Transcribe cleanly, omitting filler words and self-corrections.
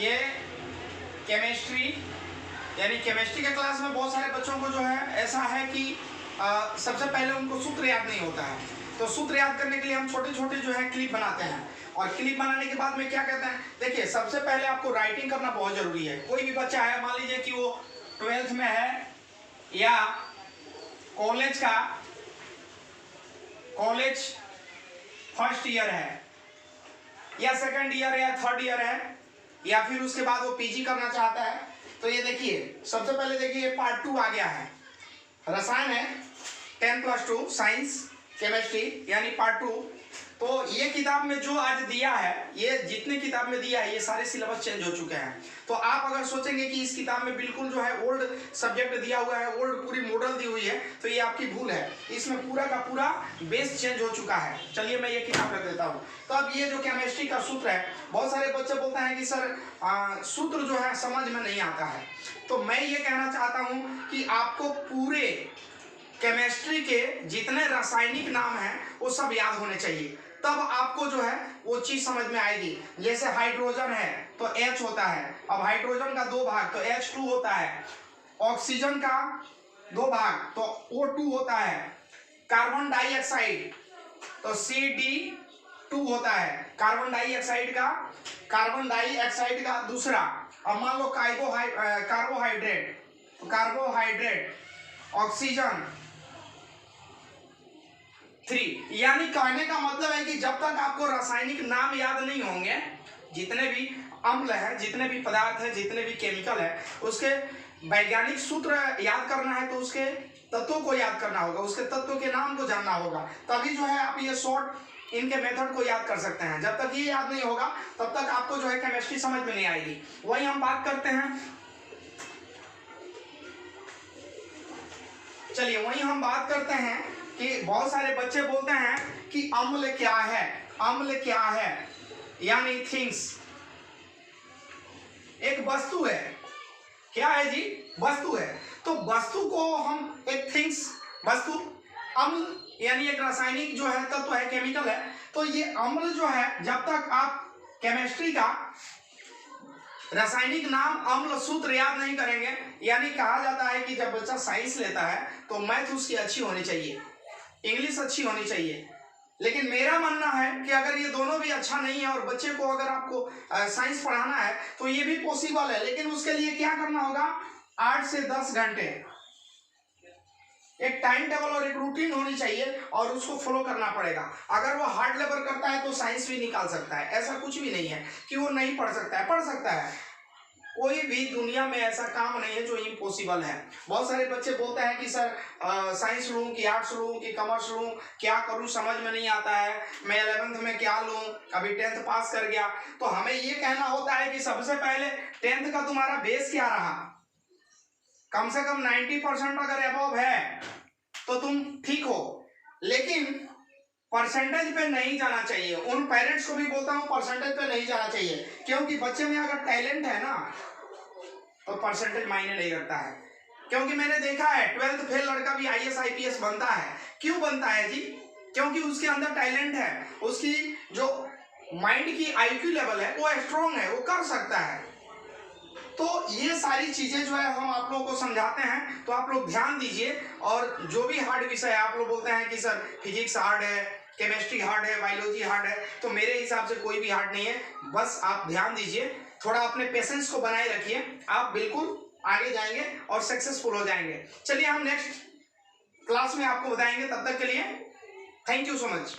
ये केमिस्ट्री यानी केमिस्ट्री के क्लास में बहुत सारे बच्चों को जो है ऐसा है कि सबसे पहले उनको सूत्र याद नहीं होता है। तो सूत्र याद करने के लिए हम छोटे छोटे जो है क्लिप बनाते हैं, और क्लिप बनाने के बाद में क्या कहते हैं, देखिए सबसे पहले आपको राइटिंग करना बहुत जरूरी है। कोई भी बच्चा है, मान लीजिए कि वो 12th में है या कॉलेज फर्स्ट ईयर है या सेकंड ईयर है या थर्ड ईयर है, या फिर उसके बाद वो पीजी करना चाहता है, तो ये देखिए सबसे पहले देखिए पार्ट 2 आ गया है, रसायन है 10+2 साइंस केमिस्ट्री यानी पार्ट 2। तो ये किताब में जो आज दिया है, ये जितने किताब में दिया है, ये सारे सिलेबस चेंज हो चुके हैं। तो आप अगर सोचेंगे कि इस किताब में बिल्कुल जो है ओल्ड सब्जेक्ट दिया हुआ है, ओल्ड पूरी मॉडल दी हुई है, तो ये आपकी भूल है। इसमें पूरा का पूरा बेस चेंज हो चुका है। चलिए मैं ये किताब रख देता हूँ। तो अब ये जो केमिस्ट्री का सूत्र है, बहुत सारे बच्चे बोलते हैं कि सर सूत्र जो है समझ में नहीं आता है। तो मैं ये कहना चाहता हूँ कि आपको पूरे केमिस्ट्री के जितने रासायनिक नाम हैं वो सब याद होने चाहिए, तब आपको जो है वो चीज समझ में आएगी। जैसे हाइड्रोजन है तो H होता है, अब हाइड्रोजन का 2 भाग तो H2 होता है, ऑक्सीजन का 2 भाग तो O2 होता है, कार्बन डाइऑक्साइड तो CD2 होता है, कार्बन डाइऑक्साइड का दूसरा। अब मान लो कार्बोहाइड्रेट ऑक्सीजन 3। यानी कहने का मतलब है कि जब तक आपको रासायनिक नाम याद नहीं होंगे, जितने भी अम्ल है, जितने भी पदार्थ है, जितने भी केमिकल है, उसके वैज्ञानिक सूत्र याद करना है, तो उसके तत्वों को याद करना होगा, उसके तत्वों के नाम को जानना होगा, तभी जो है आप ये शॉर्ट इनके मेथड को याद कर सकते हैं। जब तक ये याद नहीं होगा तब तक आपको जो है केमिस्ट्री समझ में नहीं आएगी। वही हम बात करते हैं, चलिए वही हम बात करते हैं कि बहुत सारे बच्चे बोलते हैं कि अम्ल क्या है, यानी थिंग्स। एक वस्तु है, क्या है जी? वस्तु है। तो वस्तु को हम एक थिंग्स, वस्तु, अम्ल यानी एक रासायनिक जो है तत्व है, केमिकल है। तो ये अम्ल जो है, जब तक आप केमिस्ट्री का रासायनिक नाम, अम्ल, सूत्र याद नहीं करेंगे, यानी कहा जाता है कि जब बच्चा साइंस लेता है तो मैथ उसकी अच्छी होनी चाहिए, इंग्लिश अच्छी होनी चाहिए। लेकिन मेरा मानना है कि अगर ये दोनों भी अच्छा नहीं है और बच्चे को अगर आपको साइंस पढ़ाना है तो ये भी पॉसिबल है, लेकिन उसके लिए क्या करना होगा, 8 से 10 घंटे एक टाइम टेबल और एक रूटीन होनी चाहिए और उसको फॉलो करना पड़ेगा। अगर वो हार्ड लेबर करता है तो साइंस भी निकाल सकता है। ऐसा कुछ भी नहीं है कि वो नहीं पढ़ सकता है, पढ़ सकता है। कोई भी दुनिया में ऐसा काम नहीं है जो इम्पॉसिबल है। बहुत सारे बच्चे बोलते हैं कि सर साइंस लूँ कि आर्ट्स लूँ कि कॉमर्स लूँ, क्या करूँ समझ में नहीं आता है, मैं 11th में क्या लूँ, अभी 10th पास कर गया। तो हमें ये कहना होता है कि सबसे पहले 10th का तुम्हारा बेस क्या रहा, कम से कम 90% अगर अबव है तो तुम ठीक हो, लेकिन परसेंटेज पे नहीं जाना चाहिए। उन पेरेंट्स को भी बोलता हूँ परसेंटेज पे नहीं जाना चाहिए, क्योंकि बच्चे में अगर टैलेंट है ना तो परसेंटेज मायने नहीं रखता है। क्योंकि मैंने देखा है 12th फेल लड़का भी IAS IPS बनता है। क्यों बनता है जी? क्योंकि उसके अंदर टैलेंट है, उसकी जो माइंड की IQ लेवल है वो स्ट्रॉन्ग है, वो कर सकता है। तो ये सारी चीजें जो है हम आप लोगों को समझाते हैं, तो आप लोग ध्यान दीजिए। और जो भी हार्ड विषय है, आप लोग बोलते हैं कि सर फिजिक्स हार्ड है, केमिस्ट्री हार्ड है, बायोलॉजी हार्ड है, तो मेरे हिसाब से कोई भी हार्ड नहीं है। बस आप ध्यान दीजिए, थोड़ा अपने पेशेंस को बनाए रखिए, आप बिल्कुल आगे जाएंगे और सक्सेसफुल हो जाएंगे। चलिए हम नेक्स्ट क्लास में आपको बताएंगे, तब तक के लिए थैंक यू सो मच।